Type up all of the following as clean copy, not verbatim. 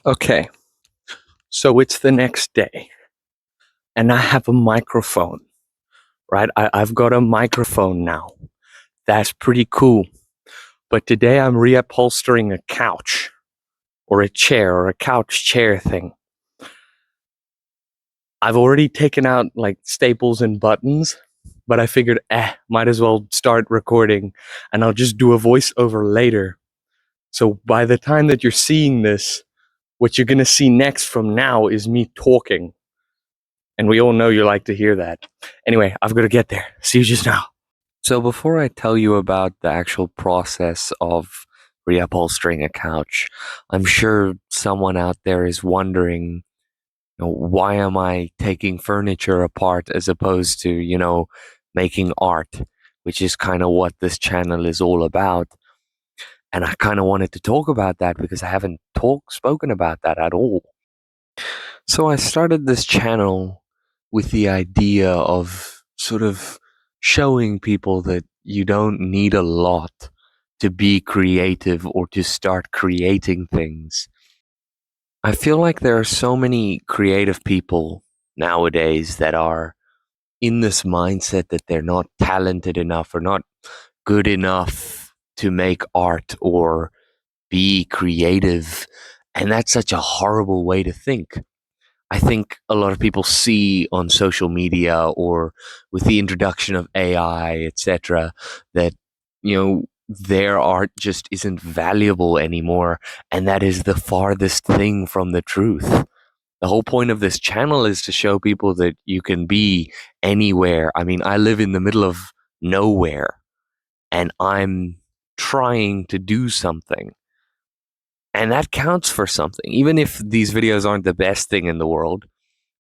Okay, so it's the next day, and I have a microphone, right? I've got a microphone now. That's pretty cool. But today I'm reupholstering a couch, or a chair, or a couch chair thing. I've already taken out like staples and buttons, but I figured, might as well start recording, and I'll just do a voiceover later. So by the time that you're seeing this, what you're gonna see next from now is me talking. And we all know you like to hear that. Anyway, I've got to get there. See you just now. So before I tell you about the actual process of reupholstering a couch, I'm sure someone out there is wondering, why am I taking furniture apart as opposed to, making art, which is kind of what this channel is all about. And I kind of wanted to talk about that because I haven't spoken about that at all. So I started this channel with the idea of sort of showing people that you don't need a lot to be creative or to start creating things. I feel like there are so many creative people nowadays that are in this mindset that they're not talented enough or not good enough to make art or be creative. And that's such a horrible way to think. I think a lot of people see on social media or with the introduction of AI, etc., that, their art just isn't valuable anymore. And that is the farthest thing from the truth. The whole point of this channel is to show people that you can be anywhere. I mean, I live in the middle of nowhere and I'm trying to do something. And that counts for something. Even if these videos aren't the best thing in the world,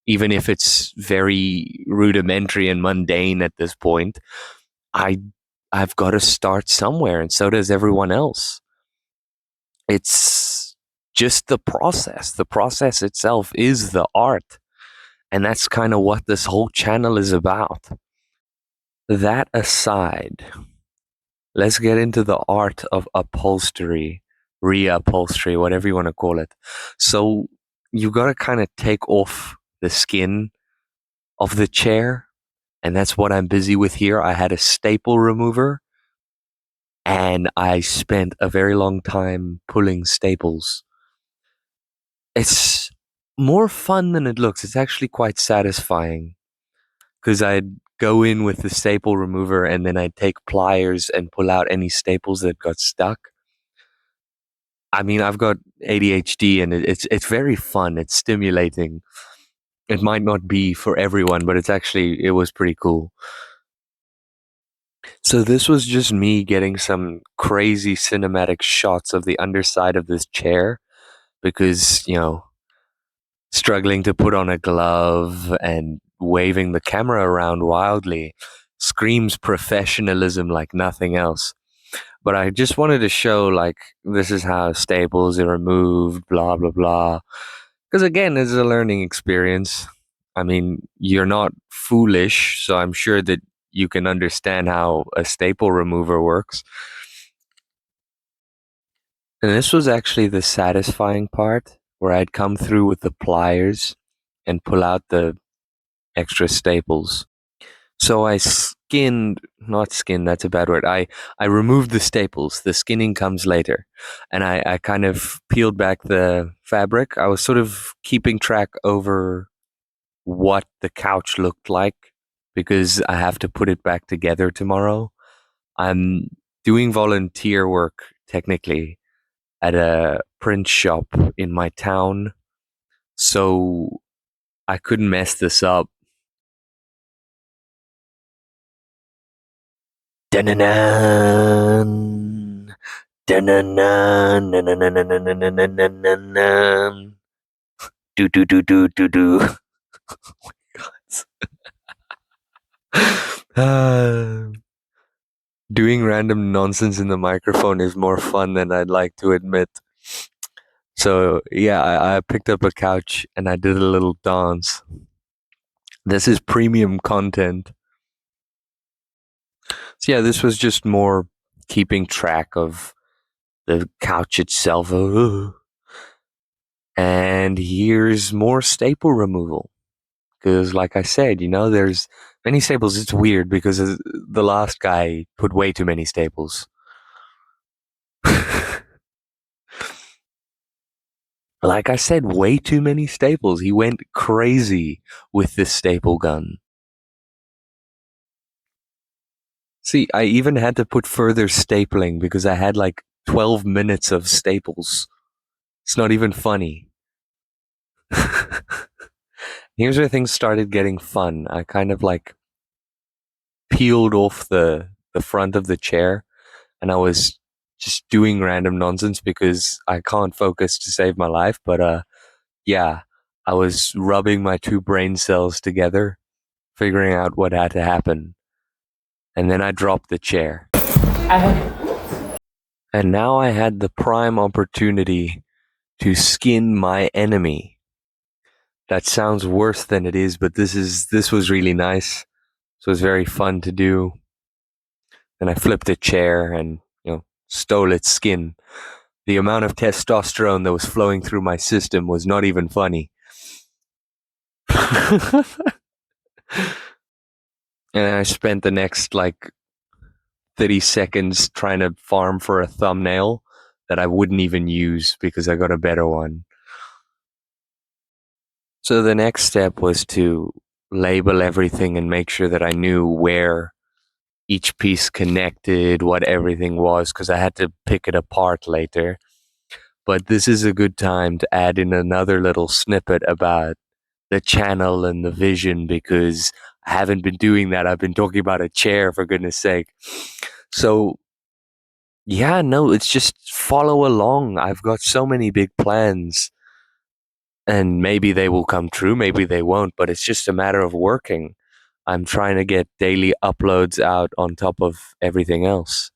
even if it's very rudimentary and mundane at this point, I I've got to start somewhere, and so does everyone else. It's just the process. The process itself is the art, and that's kind of what this whole channel is about. That aside, let's get into the art of upholstery, reupholstery, whatever you want to call it. So you got to kind of take off the skin of the chair. And that's what I'm busy with here. I had a staple remover and I spent a very long time pulling staples. It's more fun than it looks. It's actually quite satisfying because I'd go in with the staple remover and then I'd take pliers and pull out any staples that got stuck. I mean, I've got ADHD and it's very fun. It's stimulating. It might not be for everyone, but it was pretty cool. So this was just me getting some crazy cinematic shots of the underside of this chair because, struggling to put on a glove and waving the camera around wildly screams professionalism like nothing else. But I just wanted to show, like, this is how staples are removed, blah, blah, blah. Because again, it's a learning experience. I mean, you're not foolish, so I'm sure that you can understand how a staple remover works. And this was actually the satisfying part where I'd come through with the pliers and pull out the extra staples. So not skinned, that's a bad word. I removed the staples. The skinning comes later. And I kind of peeled back the fabric. I was sort of keeping track over what the couch looked like because I have to put it back together tomorrow. I'm doing volunteer work technically at a print shop in my town, so I couldn't mess this up. Dun-dun-dun. Dun-dun-dun. Dun-dun-dun-dun-dun-dun-dun-dun-dun. Do do do do do do. Doing random nonsense in the microphone is more fun than I'd like to admit. So yeah, I picked up a couch and I did a little dance. This is premium content. So yeah, this was just more keeping track of the couch itself. And here's more staple removal. Because, like I said, there's many staples. It's weird because the last guy put way too many staples. Like I said, way too many staples. He went crazy with this staple gun. See, I even had to put further stapling because I had like 12 minutes of staples. It's not even funny. Here's where things started getting fun. I kind of like peeled off the front of the chair and I was just doing random nonsense because I can't focus to save my life. But yeah, I was rubbing my two brain cells together, figuring out what had to happen. And then I dropped the chair. And now I had the prime opportunity to skin my enemy. That sounds worse than it is, but this was really nice. So it was very fun to do. And I flipped a chair and, stole its skin. The amount of testosterone that was flowing through my system was not even funny. And I spent the next 30 seconds trying to farm for a thumbnail that I wouldn't even use because I got a better one. So the next step was to label everything and make sure that I knew where each piece connected, what everything was, because I had to pick it apart later. But this is a good time to add in another little snippet about the channel and the vision because I haven't been doing that. I've been talking about a chair, for goodness sake. So, yeah, no, it's just follow along. I've got so many big plans. And maybe they will come true, maybe they won't, but it's just a matter of working. I'm trying to get daily uploads out on top of everything else.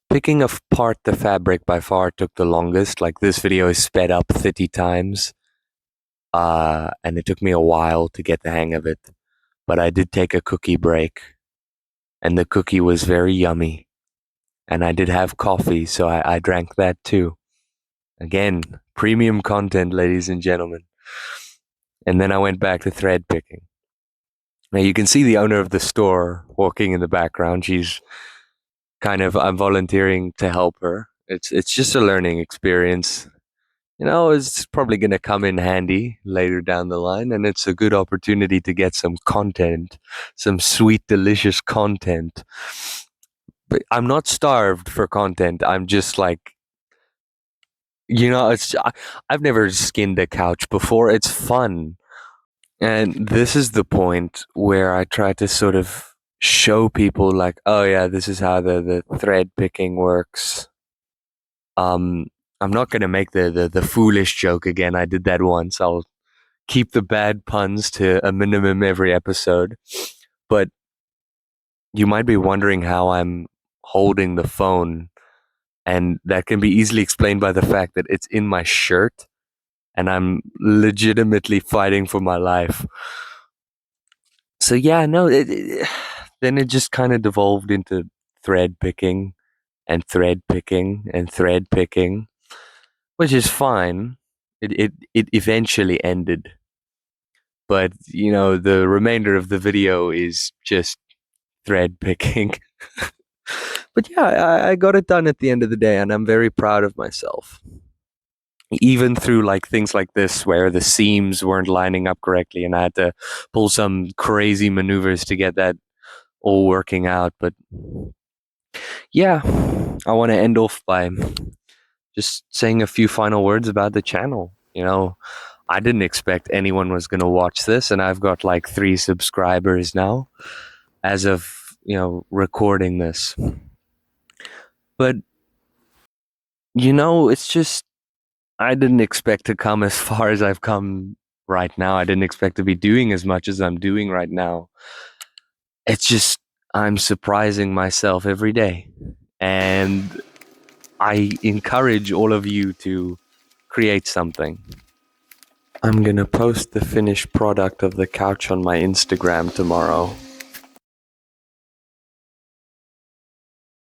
Picking apart the fabric by far took the longest. Like this video is sped up 30 times. And it took me a while to get the hang of it. But I did take a cookie break. And the cookie was very yummy. And I did have coffee, so I drank that too. Again, premium content, ladies and gentlemen. And then I went back to thread picking. Now you can see the owner of the store walking in the background. She's I'm volunteering to help her. It's just a learning experience. It's probably going to come in handy later down the line, and it's a good opportunity to get some content, some sweet, delicious content. But I'm not starved for content. I'm just I've never skinned a couch before. It's fun. And this is the point where I try to sort of show people oh yeah, this is how the thread picking works. I'm not gonna make the foolish joke again. I did that once. I'll keep the bad puns to a minimum every episode. But you might be wondering how I'm holding the phone, and that can be easily explained by the fact that it's in my shirt and I'm legitimately fighting for my life. So yeah, no, then it just kind of devolved into thread picking and thread picking and thread picking, which is fine. It eventually ended. But, the remainder of the video is just thread picking. But yeah, I got it done at the end of the day and I'm very proud of myself. Even through things like this where the seams weren't lining up correctly and I had to pull some crazy maneuvers to get that all working out. But yeah, I want to end off by just saying a few final words about the channel. I didn't expect anyone was going to watch this, and I've got 3 subscribers now as of, recording this. But, it's just, I didn't expect to come as far as I've come right now. I didn't expect to be doing as much as I'm doing right now. It's just, I'm surprising myself every day. And I encourage all of you to create something. I'm gonna post the finished product of the couch on my Instagram tomorrow.